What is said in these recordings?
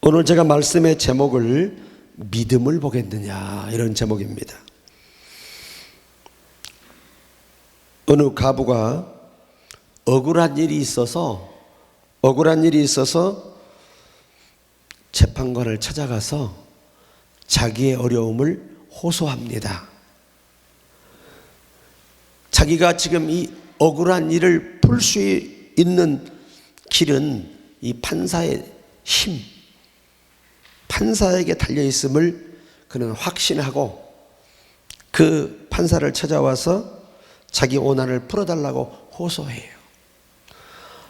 오늘 제가 말씀의 제목을 믿음을 보겠느냐 이런 제목입니다. 어느 가부가 억울한 일이 있어서 재판관을 찾아가서 자기의 어려움을 호소합니다. 자기가 지금 이 억울한 일을 풀 수 있는 길은 이 판사의 힘, 판사에게 달려있음을 그는 확신하고 그 판사를 찾아와서 자기 오난을 풀어달라고 호소해요.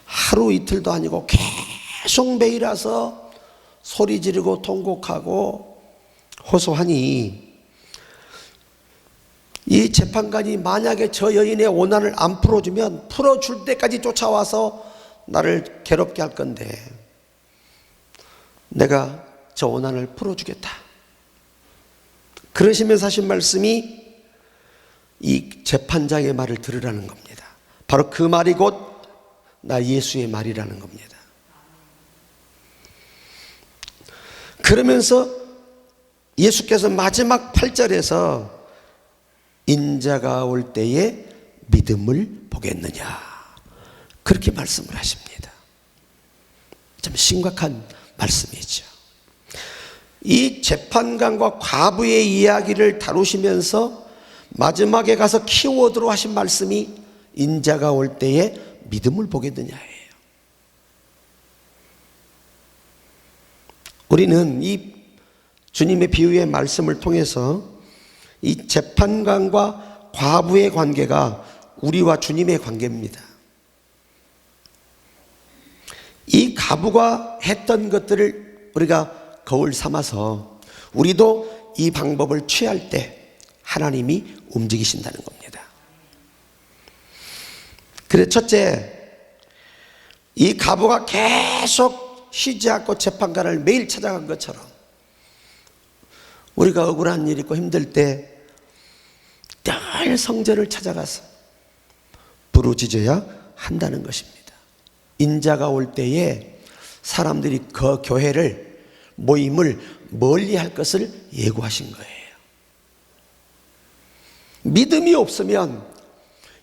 하루 이틀도 아니고 계속 매일 와서 소리 지르고 통곡하고 호소하니 이 재판관이 만약에 저 여인의 오난을 안 풀어주면 풀어줄 때까지 쫓아와서 나를 괴롭게 할 건데 내가 저 오난을 풀어주겠다. 그러시면서 하신 말씀이 이 재판장의 말을 들으라는 겁니다. 바로 그 말이 곧 나 예수의 말이라는 겁니다. 그러면서 예수께서 마지막 8절에서 인자가 올 때에 믿음을 보겠느냐 그렇게 말씀을 하십니다. 참 심각한 말씀이죠. 이 재판관과 과부의 이야기를 다루시면서 마지막에 가서 키워드로 하신 말씀이 인자가 올 때에 믿음을 보겠느냐예요. 우리는 이 주님의 비유의 말씀을 통해서 이 재판관과 과부의 관계가 우리와 주님의 관계입니다. 이 가부가 했던 것들을 우리가 거울 삼아서 우리도 이 방법을 취할 때 하나님이 움직이신다는 겁니다. 그래서 첫째, 이 가부가 계속 쉬지 않고 재판관을 매일 찾아간 것처럼 우리가 억울한 일 있고 힘들 때 늘 성전을 찾아가서 부르짖어야 한다는 것입니다. 인자가 올 때에 사람들이 그 교회를 모임을 멀리할 것을 예고하신 거예요. 믿음이 없으면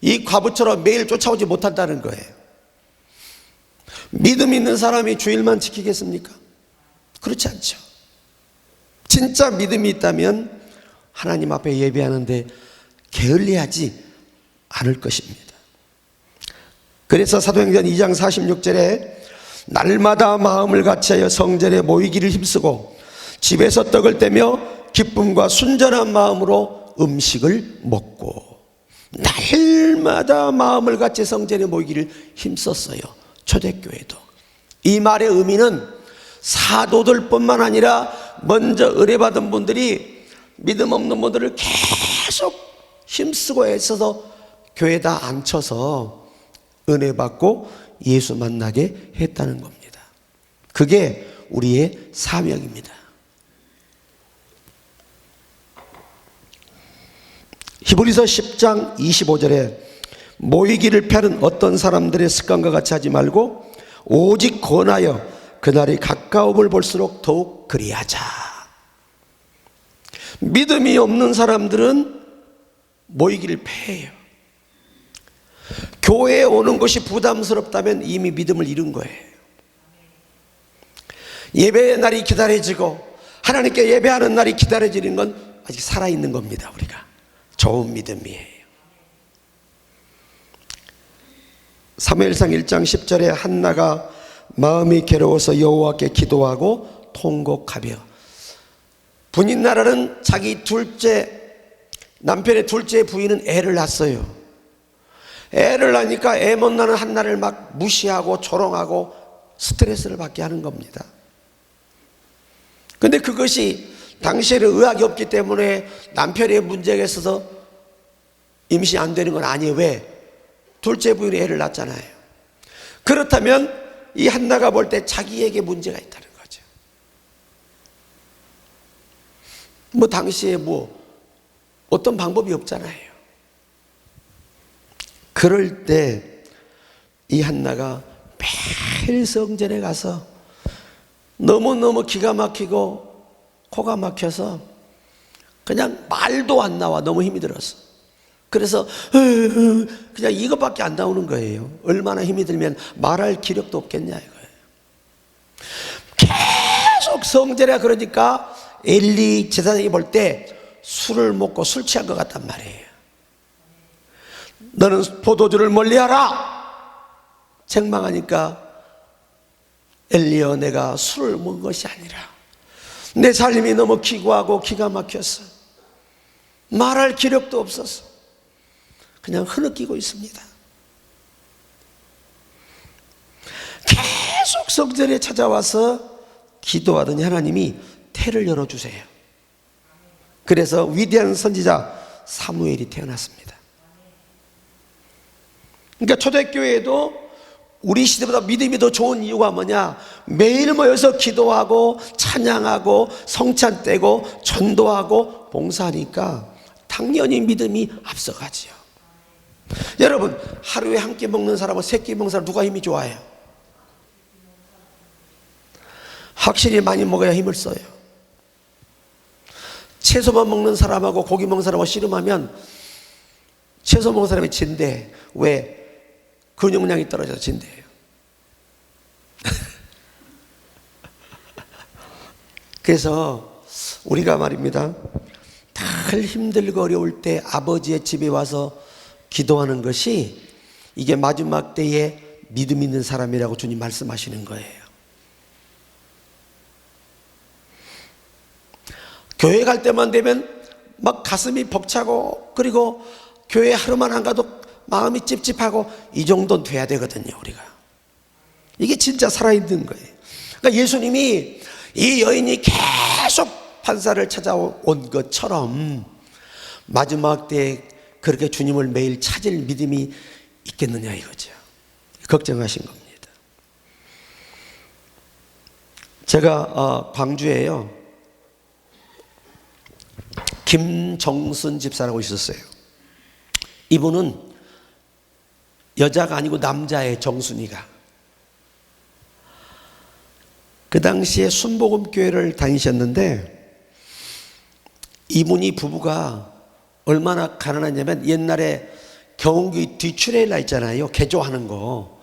이 과부처럼 매일 쫓아오지 못한다는 거예요. 믿음 있는 사람이 주일만 지키겠습니까? 그렇지 않죠. 진짜 믿음이 있다면 하나님 앞에 예배하는데 게을리하지 않을 것입니다. 그래서 사도행전 2장 46절에 날마다 마음을 같이하여 성전에 모이기를 힘쓰고 집에서 떡을 떼며 기쁨과 순전한 마음으로 음식을 먹고, 날마다 마음을 같이 성전에 모이기를 힘썼어요. 초대교회도. 이 말의 의미는 사도들 뿐만 아니라 먼저 의뢰받은 분들이 믿음 없는 분들을 계속 힘쓰고 애써서 교회에다 앉혀서 은혜 받고 예수 만나게 했다는 겁니다. 그게 우리의 사명입니다. 히브리서 10장 25절에 모이기를 펴는 어떤 사람들의 습관과 같이 하지 말고 오직 권하여 그날이 가까움을 볼수록 더욱 그리하자. 믿음이 없는 사람들은 모이기를 패해요. 교회에 오는 것이 부담스럽다면 이미 믿음을 잃은 거예요. 예배의 날이 기다려지고 하나님께 예배하는 날이 기다려지는 건 아직 살아있는 겁니다. 우리가 좋은 믿음이에요. 사무엘상 1장 10절에 한나가 마음이 괴로워서 여호와께 기도하고 통곡하며, 분인나라는 자기 남편의 둘째 부인은 애를 낳았어요. 애를 낳으니까 애 못 낳는 한나를 막 무시하고 조롱하고 스트레스를 받게 하는 겁니다. 근데 그것이 당시에는 의학이 없기 때문에 남편의 문제가 있어서 임신 안 되는 건 아니에요. 왜? 둘째 부인이 애를 낳았잖아요. 그렇다면 이 한나가 볼 때 자기에게 문제가 있다는 거죠. 당시에 어떤 방법이 없잖아요. 그럴 때 이 한나가 매일 성전에 가서 너무너무 기가 막히고 코가 막혀서 그냥 말도 안 나와. 너무 힘이 들었어. 그래서 그냥 이것밖에 안 나오는 거예요. 얼마나 힘이 들면 말할 기력도 없겠냐 이거예요. 계속 성질이라 그러니까 엘리 제사장이 볼 때 술을 먹고 술 취한 것 같단 말이에요. 너는 포도주를 멀리하라. 책망하니까 엘리여, 내가 술을 먹은 것이 아니라 내 삶이 너무 기구하고 기가 막혀서 말할 기력도 없어서 그냥 흐느끼고 있습니다. 계속 성전에 찾아와서 기도하더니 하나님이 태를 열어주세요. 그래서 위대한 선지자 사무엘이 태어났습니다. 그러니까 초대교회도 우리 시대보다 믿음이 더 좋은 이유가 뭐냐? 매일 모여서 기도하고 찬양하고 성찬 떼고 전도하고 봉사하니까 당연히 믿음이 앞서가지요. 여러분, 하루에 한 끼 먹는 사람과 세 끼 먹는 사람 누가 힘이 좋아요? 확실히 많이 먹어야 힘을 써요. 채소만 먹는 사람하고 고기 먹는 사람하고 씨름하면 채소 먹는 사람이 진대. 왜? 근육량이 떨어져서 진대요. 그래서 우리가 말입니다, 늘 힘들고 어려울 때 아버지의 집에 와서 기도하는 것이 이게 마지막 때에 믿음 있는 사람이라고 주님 말씀하시는 거예요. 교회 갈 때만 되면 막 가슴이 벅차고, 그리고 교회 하루만 안 가도 마음이 찝찝하고, 이 정도는 돼야 되거든요. 우리가 이게 진짜 살아있는 거예요. 그러니까 예수님이 이 여인이 계속 판사를 찾아온 것처럼 마지막 때에 그렇게 주님을 매일 찾을 믿음이 있겠느냐 이거죠. 걱정하신 겁니다. 제가 광주에요, 김정순 집사라고 있었어요. 이분은 여자가 아니고 남자의 정순이가. 그 당시에 순복음교회를 다니셨는데 이분이 부부가 얼마나 가난하냐면 옛날에 경운기 뒤트레일러 있잖아요. 개조하는 거.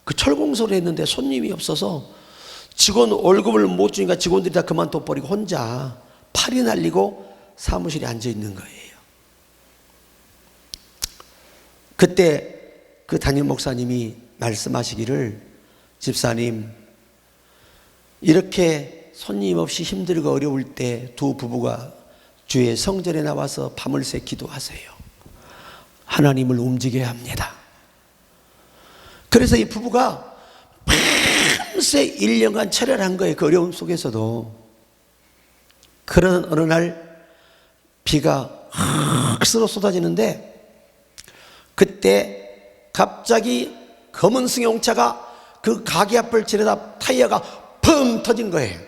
그 철공소를 했는데 손님이 없어서 직원 월급을 못 주니까 직원들이 다 그만둬버리고 혼자 팔이 날리고 사무실에 앉아 있는 거예요. 그때 그 담임 목사님이 말씀하시기를, 집사님, 이렇게 손님 없이 힘들고 어려울 때 두 부부가 주의 성전에 나와서 밤을 새 기도하세요. 하나님을 움직여야 합니다. 그래서 이 부부가 밤새 1년간 철야한 거예요. 그 어려움 속에서도. 그런 어느 날 비가 흙으로 쏟아지는데, 그때 갑자기 검은 승용차가 그 가게 앞을 지나다 타이어가 펑 터진 거예요.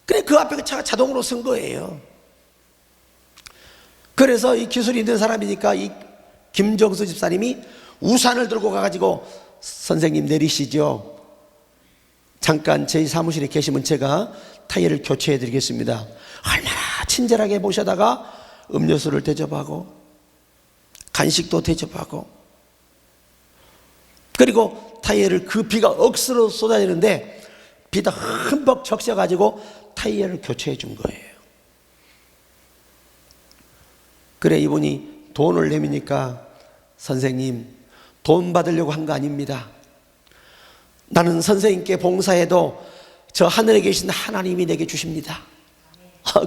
그래 그 앞에 그 차가 자동으로 선 거예요. 그래서 이 기술이 있는 사람이니까 이 김정수 집사님이 우산을 들고 가가지고, 선생님 내리시죠. 잠깐 저희 사무실에 계시면 제가 타이어를 교체해 드리겠습니다. 얼마나 친절하게 모셔다가 음료수를 대접하고 간식도 대접하고, 그리고 타이어를, 그 비가 억수로 쏟아지는데 비가 흠뻑 적셔가지고 타이어를 교체해 준 거예요. 그래 이분이 돈을 내미니까, 선생님 돈 받으려고 한 거 아닙니다. 나는 선생님께 봉사해도 저 하늘에 계신 하나님이 내게 주십니다.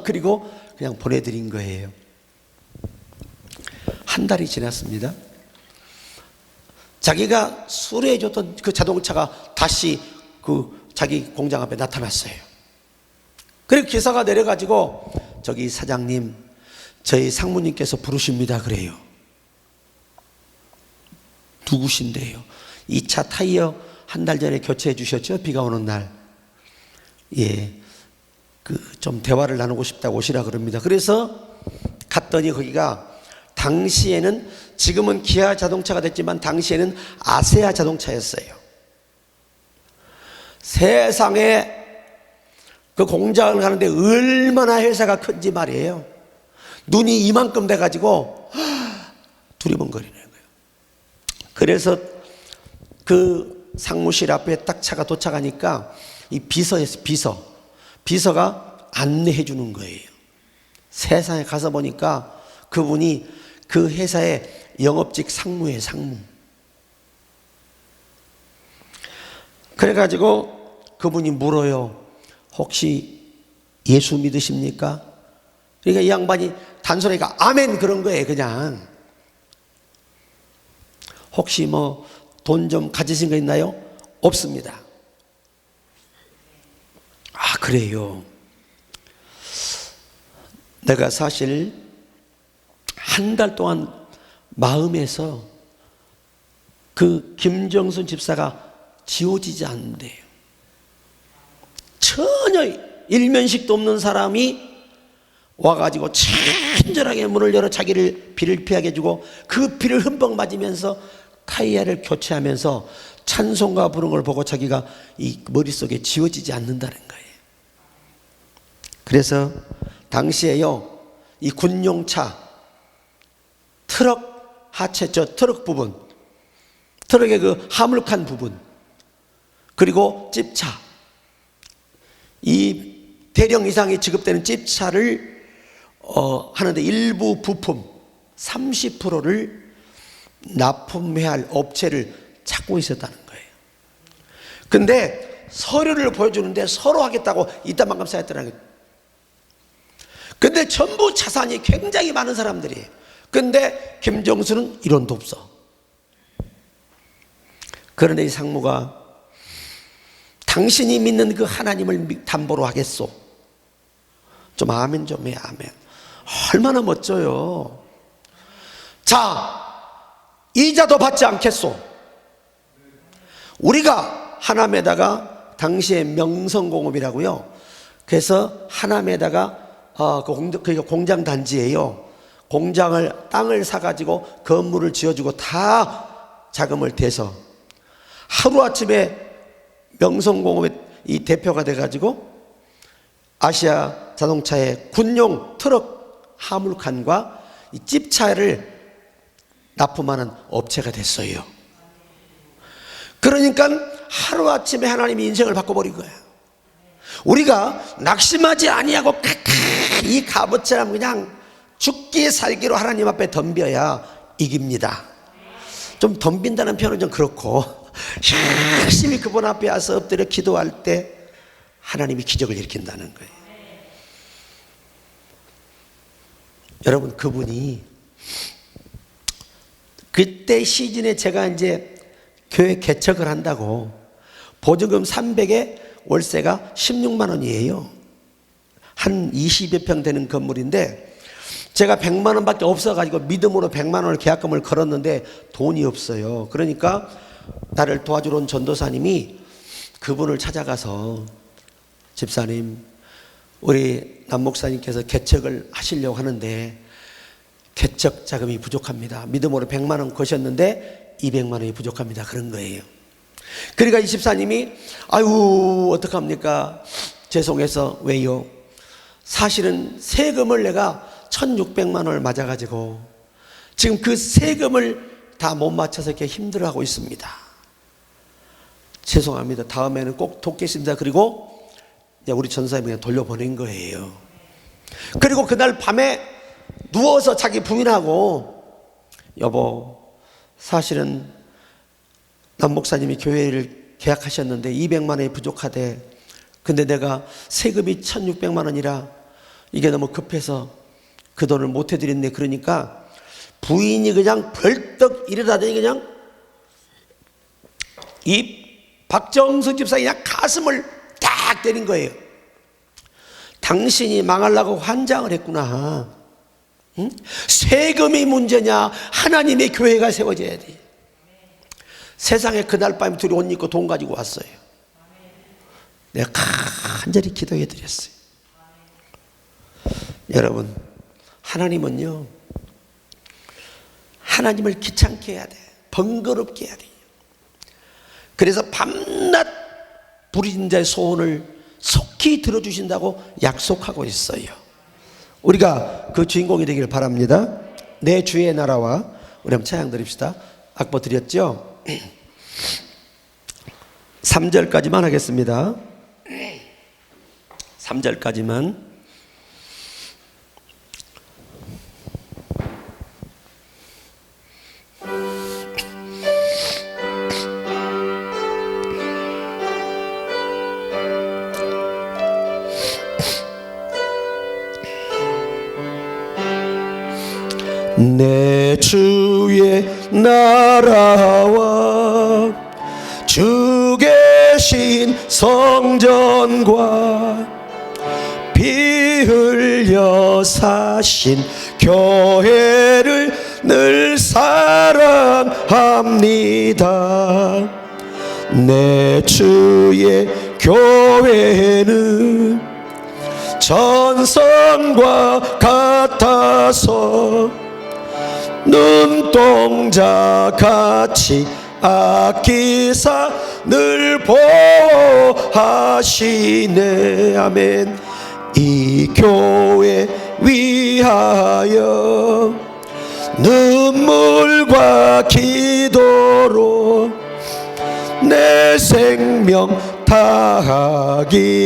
그리고 그냥 보내드린 거예요. 한 달이 지났습니다. 자기가 수리해 줬던 그 자동차가 다시 그 자기 공장 앞에 나타났어요. 그리고 기사가 내려가지고, 저기 사장님, 저희 상무님께서 부르십니다. 그래요. 누구신데요? 이 차 타이어 한 달 전에 교체해 주셨죠? 비가 오는 날. 예, 좀 대화를 나누고 싶다고 오시라 그럽니다. 그래서 갔더니 거기가, 당시에는, 지금은 기아 자동차가 됐지만 당시에는 아세아 자동차였어요. 세상에 그 공장을 가는데 얼마나 회사가 큰지 말이에요. 눈이 이만큼 돼가지고 두리번거리는 거예요. 그래서 그 상무실 앞에 딱 차가 도착하니까 이 비서가 안내해 주는 거예요. 세상에 가서 보니까 그분이 그 회사의 영업직 상무예요, 상무. 그래가지고 그분이 물어요. 혹시 예수 믿으십니까? 그러니까 이 양반이 단순하니까 아멘 그런 거예요, 그냥. 혹시 뭐 돈 좀 가지신 거 있나요? 없습니다. 아, 그래요. 내가 사실 한 달 동안 마음에서 그 김정순 집사가 지워지지 않는데요. 전혀 일면식도 없는 사람이 와가지고 친절하게 문을 열어 자기를 비를 피하게 해주고 그 비를 흠뻑 맞으면서 타이야를 교체하면서 찬송가 부르는 걸 보고 자기가 이 머릿속에 지워지지 않는다는 거예요. 그래서 당시에요, 이 군용차 트럭 하체, 트럭 부분, 트럭의 그 화물칸 부분, 그리고 찝차, 이 대령 이상이 지급되는 찝차를 하는데 일부 부품 30%를 납품해야 할 업체를 찾고 있었다는 거예요. 근데 서류를 보여주는데 서로 하겠다고 이따만큼 쌓였더라는 거예요. 근데 전부 자산이 굉장히 많은 사람들이에요. 근데 김정수는 1원도 없어. 그런데 이 상무가 당신이 믿는 그 하나님을 담보로 하겠소. 좀 아멘 좀 해, 아멘. 얼마나 멋져요. 자, 이자도 받지 않겠소. 우리가 하남에다가 당시에 명성공업이라고요. 그래서 하남에다가 그 공장 단지예요. 공장을 땅을 사가지고 건물을 지어주고 다 자금을 대서 하루아침에 명성공업의 이 대표가 돼가지고 아시아 자동차의 군용 트럭 화물칸과 이 찝차를 납품하는 업체가 됐어요. 그러니까 하루아침에 하나님이 인생을 바꿔버린 거예요. 우리가 낙심하지 아니하고 이 값어치라면 그냥 죽기 살기로 하나님 앞에 덤벼야 이깁니다. 좀 덤빈다는 표현은 좀 그렇고 열심히 그분 앞에 와서 엎드려 기도할 때 하나님이 기적을 일으킨다는 거예요. 여러분, 그분이 그때 시즌에 제가 이제 교회 개척을 한다고 보증금 300에 월세가 16만 원이에요. 한 20여 평 되는 건물인데 제가 100만 원밖에 없어가지고 믿음으로 100만 원을 계약금을 걸었는데 돈이 없어요. 그러니까 나를 도와주러 온 전도사님이 그분을 찾아가서 집사님, 우리 남 목사님께서 개척을 하시려고 하는데 개척 자금이 부족합니다. 믿음으로 100만 원 거셨는데 200만 원이 부족합니다. 그런 거예요. 그러니까 이 집사님이 아유 어떡합니까? 죄송해서. 왜요? 사실은 세금을 내가 1600만 원을 맞아가지고 지금 그 세금을 다 못 맞춰서 이렇게 힘들어하고 있습니다. 죄송합니다. 다음에는 꼭 돕겠습니다. 그리고 우리 전사님이 그냥 돌려보낸 거예요. 그리고 그날 밤에 누워서 자기 부인하고 여보, 사실은 남 목사님이 교회를 계약하셨는데 200만 원이 부족하대. 근데 내가 세금이 1600만 원이라 이게 너무 급해서 그 돈을 못 해드렸네. 그러니까 부인이 그냥 벌떡 일어나더니 그냥 이 박정석 집사 그냥 가슴을 딱 때린 거예요. 당신이 망하려고 환장을 했구나. 응? 세금이 문제냐? 하나님의 교회가 세워져야 돼. 세상에 그날 밤에 둘이 옷 입고 돈 가지고 왔어요. 내가 간절히 기도해 드렸어요. 여러분, 하나님은요, 하나님을 귀찮게 해야 돼. 번거롭게 해야 돼요. 그래서 밤낮 부르짖는 자의 소원을 속히 속히 들어주신다고 약속하고 있어요. 우리가 그 주인공이 되기를 바랍니다. 내 주의 나라와, 우리 한번 찬양 드립시다. 악보 드렸죠? 3절까지만 하겠습니다. 3절까지만. 내 주의 나라와 주 계신 성전과 피 흘려 사신 교회를 늘 사랑합니다. 내 주의 교회는 전선과 같아서 눈동자같이 아끼사 늘 보호하시네. 아멘. 이 교회 위하여 눈물과 기도로 내 생명 다하기까지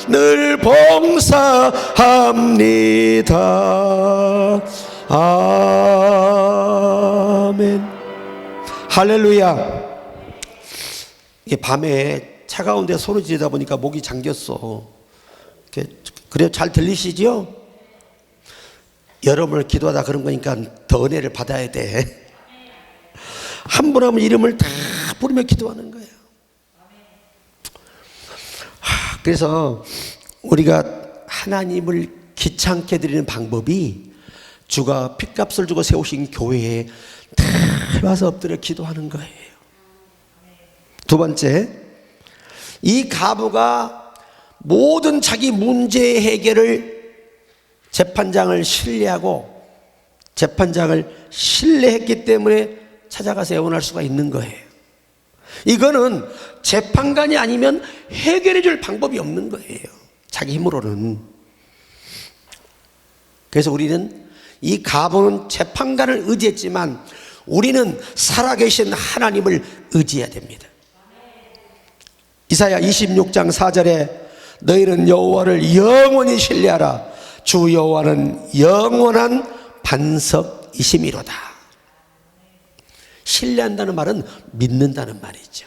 늘 봉사합니다. 아멘. 할렐루야. 이게 밤에 차가운 데 소리 지르다 보니까 목이 잠겼어. 그래요? 잘 들리시죠? 여러분을 기도하다 그런 거니까 더 은혜를 받아야 돼. 한 분 하면 이름을 다 부르며 기도하는 거예요. 그래서 우리가 하나님을 귀찮게 드리는 방법이 주가 핏값을 주고 세우신 교회에 다 와서 엎드려 기도하는 거예요. 두 번째, 이 가부가 모든 자기 문제 해결을 재판장을 신뢰하고 재판장을 신뢰했기 때문에 찾아가서 애원할 수가 있는 거예요. 이거는 재판관이 아니면 해결해 줄 방법이 없는 거예요. 자기 힘으로는. 그래서 우리는 이 가부는 재판관을 의지했지만 우리는 살아계신 하나님을 의지해야 됩니다. 이사야 26장 4절에 너희는 여호와를 영원히 신뢰하라. 주 여호와는 영원한 반석이심이로다. 신뢰한다는 말은 믿는다는 말이죠.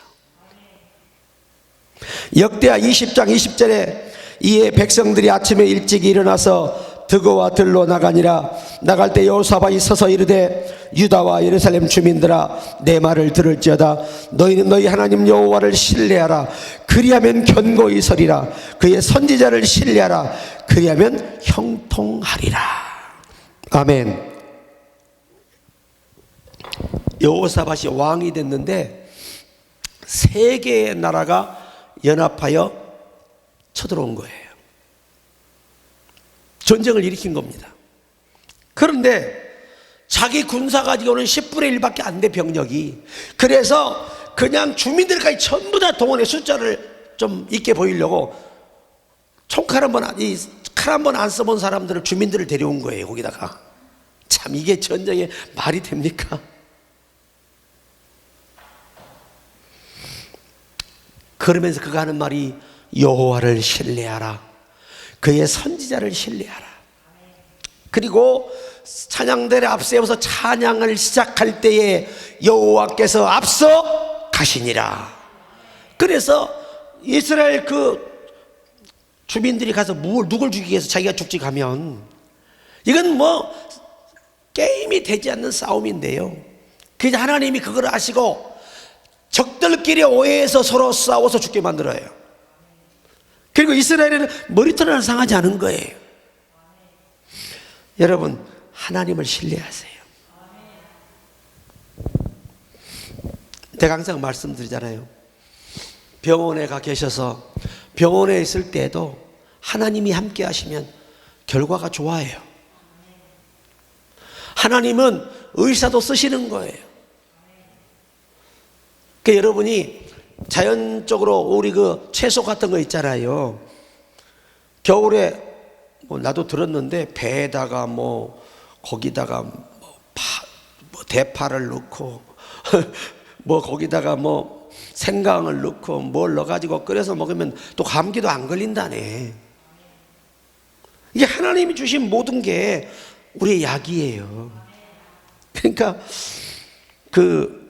역대하 20장 20절에 이에 백성들이 아침에 일찍 일어나서 드고와 들로 나가니라. 나갈 때 여호사밧이 서서 이르되 유다와 예루살렘 주민들아 내 말을 들을지어다. 너희는 너희 하나님 여호와를 신뢰하라. 그리하면 견고히 서리라. 그의 선지자를 신뢰하라. 그리하면 형통하리라. 아멘. 여호사밧이 왕이 됐는데 세 개의 나라가 연합하여 쳐들어온 거예요. 전쟁을 일으킨 겁니다. 그런데 자기 군사 가지고는 10분의 1밖에 안 돼, 병력이. 그래서 그냥 주민들까지 전부 다 동원해 숫자를 좀 있게 보이려고 총칼 칼 한 번 안 써본 사람들을 주민들을 데려온 거예요. 거기다가. 참 이게 전쟁에 말이 됩니까? 그러면서 그가 하는 말이 여호와를 신뢰하라. 그의 선지자를 신뢰하라. 그리고 찬양대를 앞세워서 찬양을 시작할 때에 여호와께서 앞서 가시니라. 그래서 이스라엘 그 주민들이 가서 누굴 죽이기 위해서 자기가 죽지 가면 이건 뭐 게임이 되지 않는 싸움인데요. 그래서 하나님이 그걸 아시고 적들끼리 오해해서 서로 싸워서 죽게 만들어요. 그리고 이스라엘에는 머리털 하나 상하지 않은 거예요. 여러분, 하나님을 신뢰하세요. 제가 항상 말씀드리잖아요. 병원에 가 계셔서 병원에 있을 때도 하나님이 함께 하시면 결과가 좋아요. 하나님은 의사도 쓰시는 거예요. 그러니까 여러분이 자연적으로 우리 그 채소 같은 거 있잖아요. 겨울에 뭐 나도 들었는데 배에다가 뭐 거기다가 뭐 대파를 넣고 뭐 거기다가 뭐 생강을 넣고 뭘 넣어가지고 끓여서 먹으면 또 감기도 안 걸린다네. 이게 하나님이 주신 모든 게 우리의 약이에요. 그러니까 그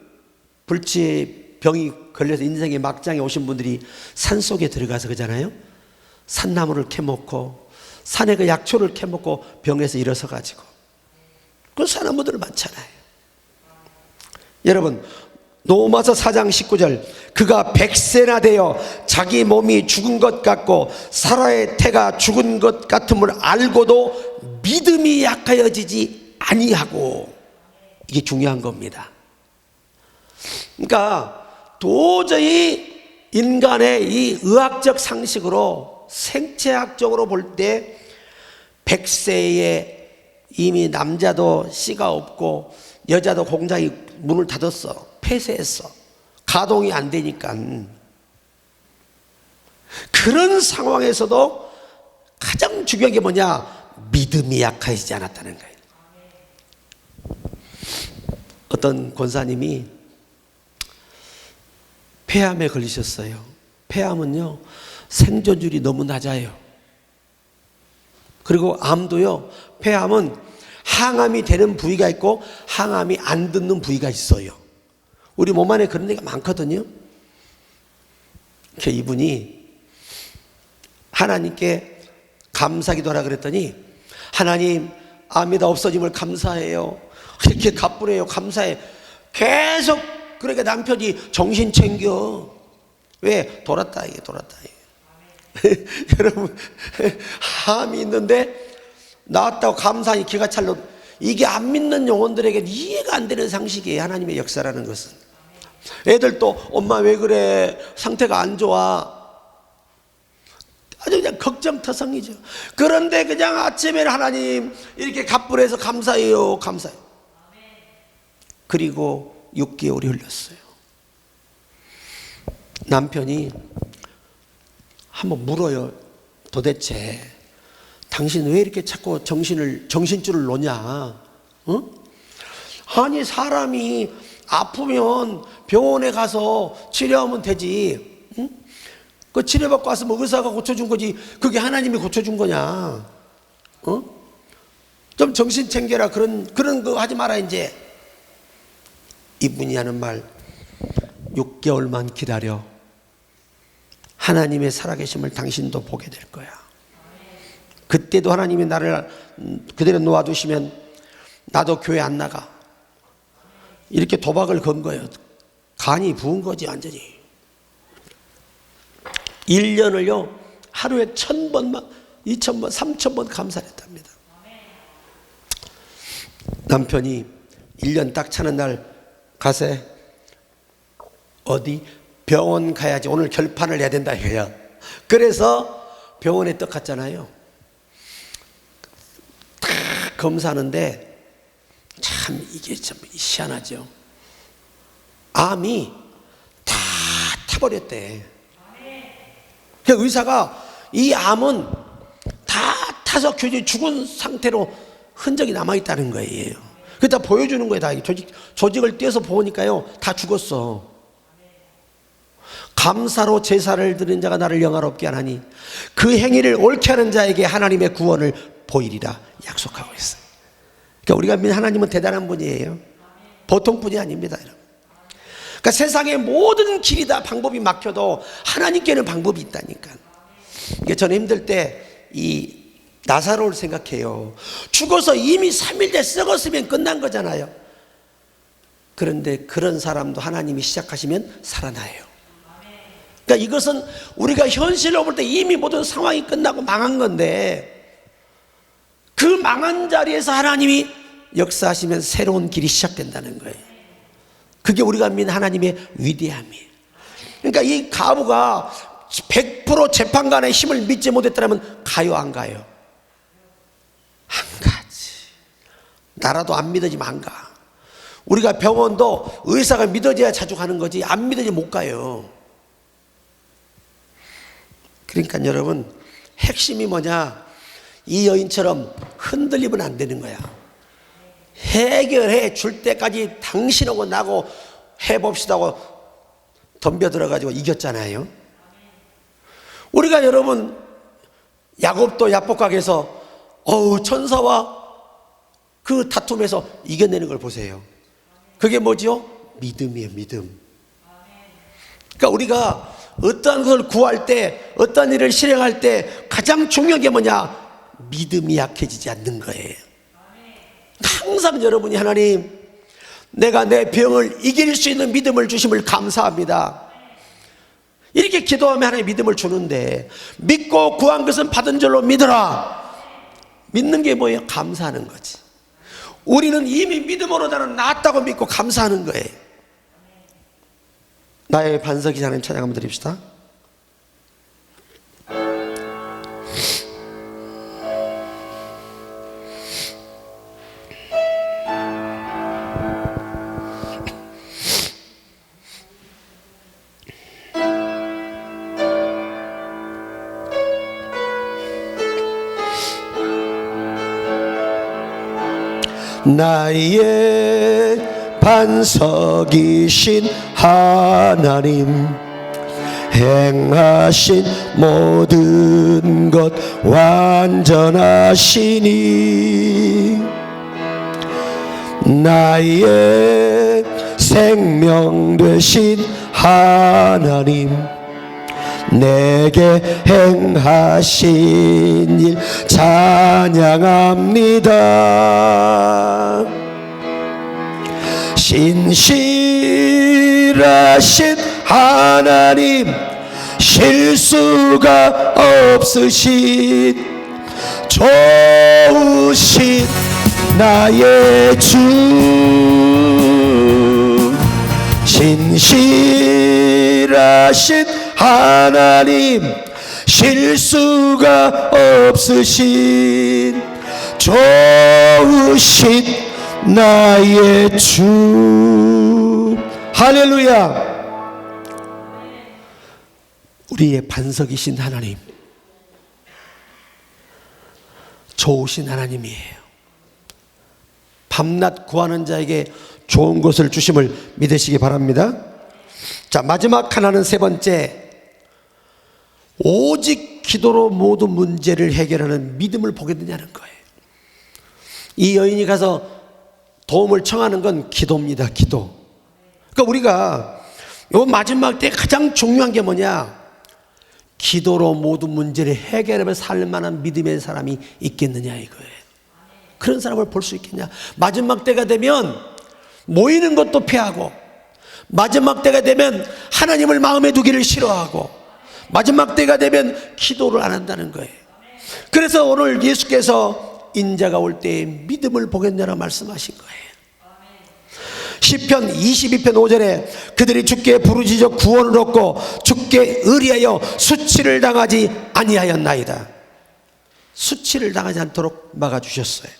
불치의 병이 걸려서 인생의 막장에 오신 분들이 산속에 들어가서 그러잖아요. 산나무를 캐먹고 산에 그 약초를 캐먹고 병에서 일어서 가지고 그 사는 분들 많잖아요. 여러분, 로마서 4장 19절, 그가 100세나 되어 자기 몸이 죽은 것 같고 사라의 태가 죽은 것 같음을 알고도 믿음이 약하여지지 아니하고, 이게 중요한 겁니다. 그러니까 도저히 인간의 이 의학적 상식으로 생체학적으로 볼 때 100세에 이미 남자도 씨가 없고 여자도 공장이 문을 닫았어. 폐쇄했어. 가동이 안 되니까. 그런 상황에서도 가장 중요한 게 뭐냐? 믿음이 약해지지 않았다는 거예요. 어떤 권사님이 폐암에 걸리셨어요. 폐암은요, 생존율이 너무 낮아요. 그리고 암도요, 폐암은 항암이 되는 부위가 있고 항암이 안 듣는 부위가 있어요. 우리 몸 안에 그런 데가 많거든요. 이분이 하나님께 감사기도하라 그랬더니, 하나님, 암이 다 없어짐을 감사해요. 이렇게 가뿐해요. 감사해. 계속 그러니까 남편이 정신 챙겨. 왜? 돌았다 이게. 여러분, 암이 있는데 나왔다고 감사하니 기가 찰로, 이게 안 믿는 영혼들에게 이해가 안 되는 상식이에요. 하나님의 역사라는 것은. 애들 또 엄마 왜 그래? 상태가 안 좋아. 아주 그냥 걱정터성이죠. 그런데 그냥 아침에 하나님 이렇게 갑분해서 감사해요. 감사해요. 그리고 6개월이 흘렀어요. 남편이 한번 물어요. 도대체 당신 왜 이렇게 자꾸 정신줄을 놓냐? 어? 아니, 사람이 아프면 병원에 가서 치료하면 되지. 응? 그 치료받고 와서 뭐 의사가 고쳐준 거지. 그게 하나님이 고쳐준 거냐? 어? 좀 정신 챙겨라. 그런 거 하지 마라, 이제. 이분이 하는 말, 6개월만 기다려. 하나님의 살아계심을 당신도 보게 될 거야. 그때도 하나님이 나를 그대로 놓아두시면 나도 교회 안 나가. 이렇게 도박을 건 거예요. 간이 부은 거지, 완전히. 1년을요, 하루에 1000번만, 2000번, 3000번 감사를 했답니다. 남편이 1년 딱 차는 날 가세. 어디? 병원 가야지. 오늘 결판을 내야 된다 이거야. 그래서 병원에 떡 갔잖아요. 다 검사하는데 참 이게 참 희한하죠. 암이 다 타버렸대. 그 의사가 이 암은 다 타서 교제 죽은 상태로 흔적이 남아있다는 거예요. 그다 보여주는 거예요. 다 조직을 떼서 보니까요, 다 죽었어. 감사로 제사를 드린 자가 나를 영화롭게 하나니 그 행위를 옳게 하는 자에게 하나님의 구원을 보이리라 약속하고 있어요. 그러니까 우리가 믿는 하나님은 대단한 분이에요. 보통 분이 아닙니다, 여러분. 그러니까 세상의 모든 길이 다 방법이 막혀도 하나님께는 방법이 있다니까. 그러니까 저는 힘들 때 이 나사로를 생각해요. 죽어서 이미 3일째 썩었으면 끝난 거잖아요. 그런데 그런 사람도 하나님이 시작하시면 살아나요. 그러니까 이것은 우리가 현실로 볼 때 이미 모든 상황이 끝나고 망한 건데, 그 망한 자리에서 하나님이 역사하시면 새로운 길이 시작된다는 거예요. 그게 우리가 믿는 하나님의 위대함이에요. 그러니까 이 가부가 100% 재판관의 힘을 믿지 못했다면 가요, 안 가요? 안 가지. 나라도 안 믿어지면 안 가. 우리가 병원도 의사가 믿어져야 자주 가는 거지, 안 믿어지면 못 가요. 그러니까 여러분, 핵심이 뭐냐? 이 여인처럼 흔들리면 안 되는 거야. 해결해 줄 때까지 당신하고 나고 해봅시다 하고 덤벼들어가지고 이겼잖아요. 우리가 여러분, 야곱도 야복강에서 천사와 그 다툼에서 이겨내는 걸 보세요. 그게 뭐죠? 믿음이에요, 믿음. 그러니까 우리가 어떠한 것을 구할 때, 어떠한 일을 실행할 때 가장 중요한 게 뭐냐? 믿음이 약해지지 않는 거예요. 항상 여러분이 하나님, 내가 내 병을 이길 수 있는 믿음을 주심을 감사합니다. 이렇게 기도하면 하나님 믿음을 주는데, 믿고 구한 것은 받은 줄로 믿어라. 믿는 게 뭐예요? 감사하는 거지. 우리는 이미 믿음으로 나는 나았다고 믿고 감사하는 거예요. 나의 반석이신 하나님 찬양 한번 드립시다. 나의 반석이신 하나님, 행하신 모든 것 완전하시니, 나의 생명 되신 하나님, 내게 행하신 일 찬양합니다. 신실하신 하나님, 실수가 없으신 좋으신 나의 주, 신실하신 하나님, 실수가 없으신 좋으신 나의 주. 할렐루야. 우리의 반석이신 하나님, 좋으신 하나님이에요. 밤낮 구하는 자에게 좋은 것을 주심을 믿으시기 바랍니다. 자, 마지막 하나는 세 번째, 오직 기도로 모든 문제를 해결하는 믿음을 보게 되냐는 거예요. 이 여인이 가서 도움을 청하는 건 기도입니다. 기도. 그러니까 우리가 요 마지막 때 가장 중요한 게 뭐냐? 기도로 모든 문제를 해결하며 살 만한 믿음의 사람이 있겠느냐 이거예요. 그런 사람을 볼 수 있겠냐? 마지막 때가 되면 모이는 것도 피하고, 마지막 때가 되면 하나님을 마음에 두기를 싫어하고, 마지막 때가 되면 기도를 안 한다는 거예요. 그래서 오늘 예수께서 인자가 올 때에 믿음을 보겠냐라 말씀하신 거예요. 시편 22편 5절에 그들이 주께 부르짖어 구원을 얻고 주께 의리하여 수치를 당하지 아니하였나이다. 수치를 당하지 않도록 막아주셨어요.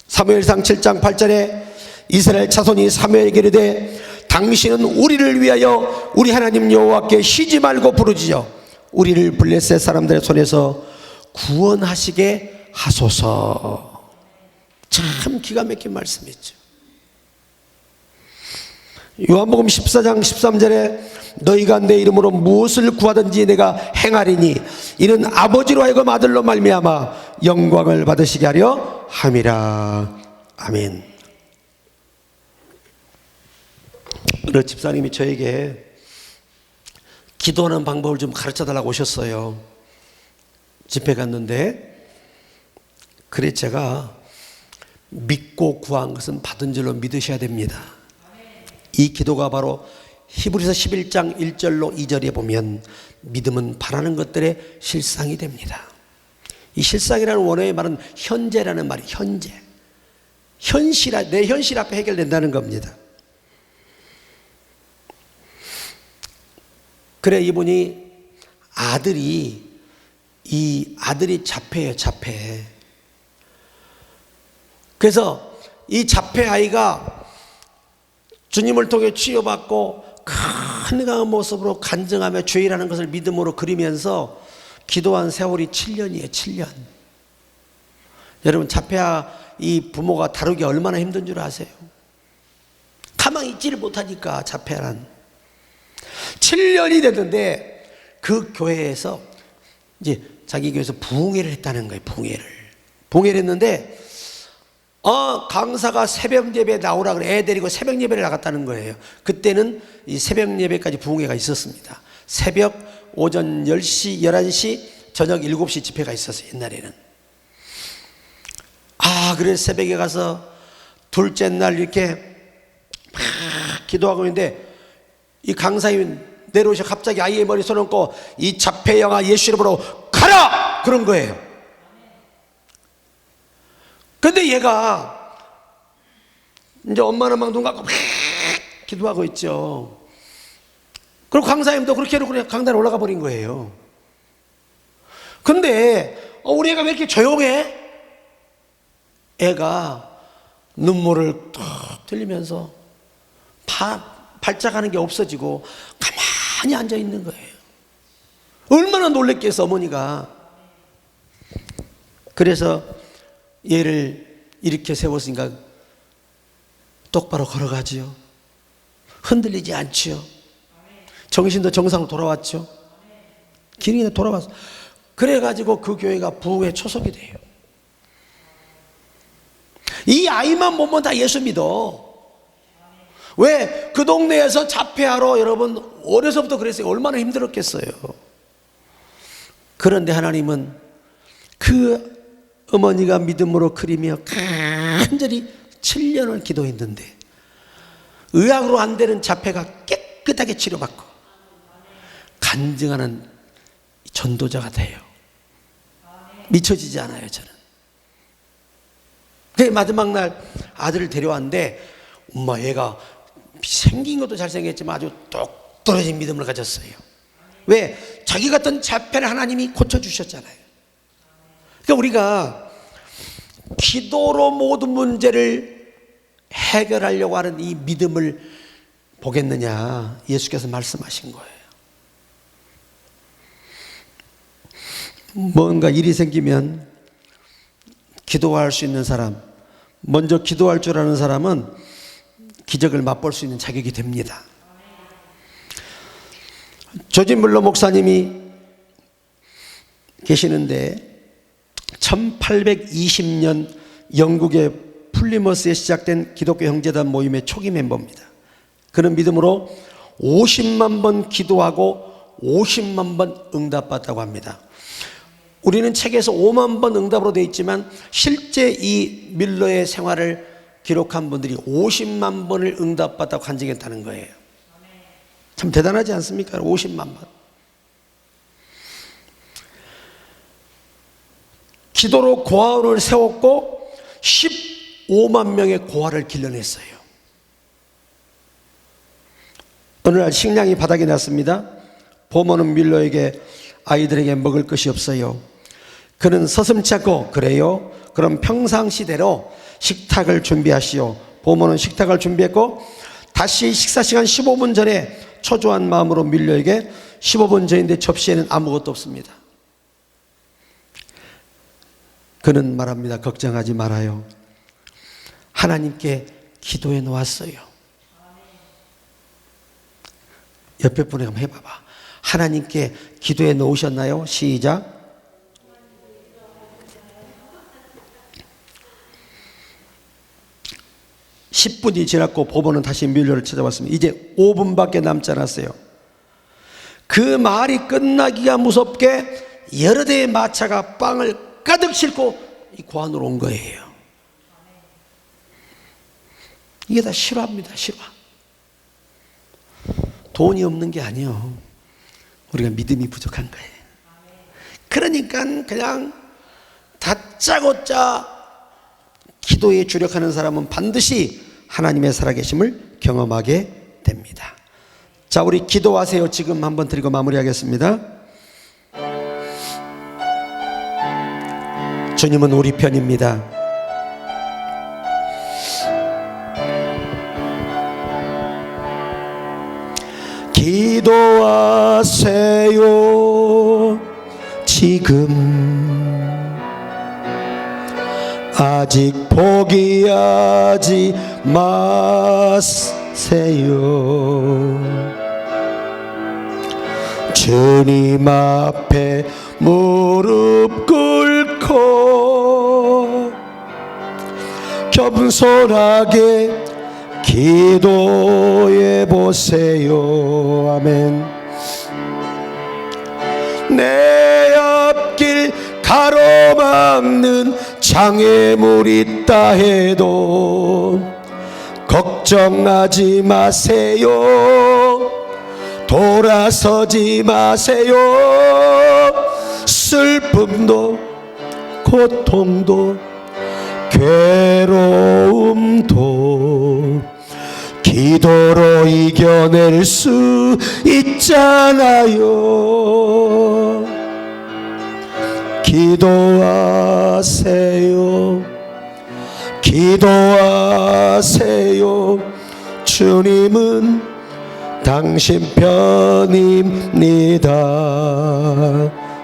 사무엘상 7장 8절에 이스라엘 자손이 사무엘에게 이르되 당신은 우리를 위하여 우리 하나님 여호와께 쉬지 말고 부르짖어 우리를 블레셋 사람들의 손에서 구원하시게 하소서. 참 기가 막힌 말씀이죠. 요한복음 14장 13절에 너희가 내 이름으로 무엇을 구하든지 내가 행하리니 이는 아버지로 하여금 아들로 말미암아 영광을 받으시게 하려 함이라. 아멘. 어느 집사님이 저에게 기도하는 방법을 좀 가르쳐 달라고 오셨어요. 집회 갔는데, 그래 제가 믿고 구한 것은 받은 줄로 믿으셔야 됩니다. 이 기도가 바로 히브리서 11장 1절로 2절에 보면 믿음은 바라는 것들의 실상이 됩니다. 이 실상이라는 원어의 말은 현재라는 말이 현재, 내 현실 앞에 해결된다는 겁니다. 그래 이분이 아들이 자폐예요. 자폐. 그래서 이 자폐 아이가 주님을 통해 치유받고 건강한 모습으로 간증하며 죄인이라는 것을 믿음으로 그리면서 기도한 세월이 7년이에요. 7년. 여러분, 자폐아 이 부모가 다루기 얼마나 힘든 줄 아세요? 가만히 있지를 못하니까. 자폐아란 7년이 됐는데 그 교회에서 이제 자기 교회에서 부흥회를 했다는 거예요. 부흥회를 했는데 강사가 새벽 예배에 나오라 그래. 애 데리고 새벽 예배를 나갔다는 거예요. 그때는 이 새벽 예배까지 부흥회가 있었습니다. 새벽 오전 10시, 11시, 저녁 7시 집회가 있었어요. 옛날에는. 그래서 새벽에 가서 둘째 날 이렇게 막 기도하고 있는데 이 강사님이 내려오셔 갑자기 아이의 머리에 손 얹고 이 자폐 영아 예수 이름으로 가라! 그런 거예요. 근데 얘가 이제 엄마는 막 눈 감고 막 기도하고 있죠. 그리고 강사님도 그렇게 해놓고 그냥 강단에 올라가 버린 거예요. 근데 우리 애가 왜 이렇게 조용해? 애가 눈물을 툭 흘리면서 발작하는 게 없어지고 가만히 앉아 있는 거예요. 얼마나 놀랬겠어, 어머니가. 그래서 얘를 이렇게 세웠으니까 똑바로 걸어가지요. 흔들리지 않지요. 정신도 정상으로 돌아왔죠. 기능이 돌아왔어. 그래가지고 그 교회가 부흥회 초석이 돼요. 이 아이만 보면 다 예수 믿어. 왜? 그 동네에서 자폐아로 여러분 어려서부터 그랬어요. 얼마나 힘들었겠어요. 그런데 하나님은 그 어머니가 믿음으로 그리며 간절히 7년을 기도했는데 의학으로 안 되는 자폐가 깨끗하게 치료받고 간증하는 전도자가 돼요. 미쳐지지 않아요, 저는. 그 마지막 날 아들을 데려왔는데 엄마 얘가 생긴 것도 잘생겼지만 아주 똑 떨어진 믿음을 가졌어요. 왜? 자기 같은 자폐를 하나님이 고쳐주셨잖아요. 그러니까 우리가 기도로 모든 문제를 해결하려고 하는 이 믿음을 보겠느냐, 예수께서 말씀하신 거예요. 뭔가 일이 생기면 기도할 수 있는 사람, 먼저 기도할 줄 아는 사람은 기적을 맛볼 수 있는 자격이 됩니다. 조진물로 목사님이 계시는데 1820년 영국의 플리머스에 시작된 기독교 형제단 모임의 초기 멤버입니다. 그는 믿음으로 50만 번 기도하고 50만 번 응답받았다고 합니다. 우리는 책에서 5만 번 응답으로 되어 있지만 실제 이 밀러의 생활을 기록한 분들이 50만 번을 응답받았다고 간증했다는 거예요. 참 대단하지 않습니까? 50만 번. 기도로 고아원을 세웠고 15만 명의 고아를 길러냈어요. 어느 날 식량이 바닥이 났습니다. 보모는 밀러에게 아이들에게 먹을 것이 없어요. 그는 서슴지 않고 그래요? 그럼 평상시대로 식탁을 준비하시오. 보모는 식탁을 준비했고 다시 식사 시간 15분 전에 초조한 마음으로 밀러에게 15분 전인데 접시에는 아무것도 없습니다. 그는 말합니다. 걱정하지 말아요. 하나님께 기도해 놓았어요. 옆에 분에게 한번 해봐봐. 하나님께 기도해 놓으셨나요? 시작. (10분이) 지났고 보보는 다시 밀러를 찾아왔습니다. 이제 5분밖에 남지 않았어요. 그 말이 끝나기가 무섭게 여러 대의 마차가 빵을 가득 싣고 이 고안으로 온 거예요. 이게 다 실화입니다. 실화. 돈이 없는 게 아니에요. 우리가 믿음이 부족한 거예요. 그러니까 그냥 다짜고짜 기도에 주력하는 사람은 반드시 하나님의 살아계심을 경험하게 됩니다. 자, 우리 기도하세요 지금 한번 드리고 마무리하겠습니다. 주님은 우리 편입니다. 기도하세요 지금 아직 포기하지 마세요. 주님 앞에 무릎 꿇고 겸손하게 기도해 보세요. 아멘. 내 앞길 가로막는 장애물 있다 해도 걱정하지 마세요. 돌아서지 마세요. 슬픔도 고통도 괴로움도 기도로 이겨낼 수 있잖아요. 기도하세요. 기도하세요. 주님은 당신 편입니다.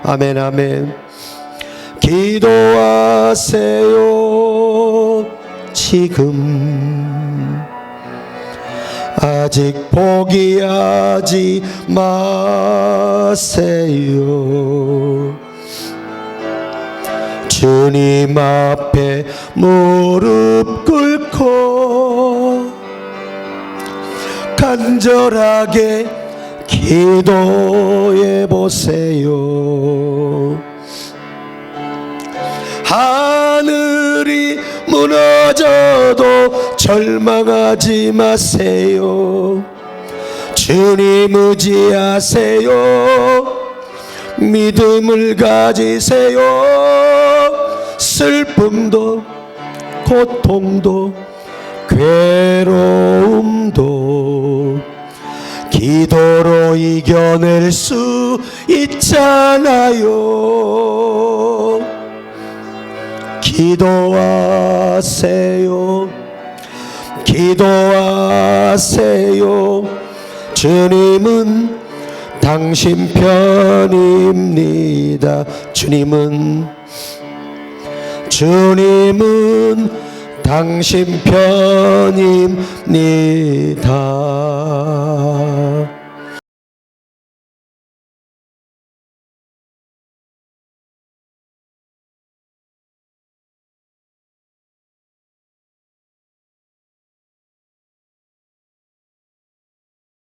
아멘 아멘. 기도하세요. 지금 아직 포기하지 마세요. 주님 앞에 무릎 꿇고 간절하게 기도해 보세요. 하늘이 무너져도 절망하지 마세요. 주님 의지하세요. 믿음을 가지세요. 슬픔도 고통도 괴로움도 기도로 이겨낼 수 있잖아요. 기도하세요. 기도하세요. 주님은 당신 편입니다. 주님은 당신 편입니다.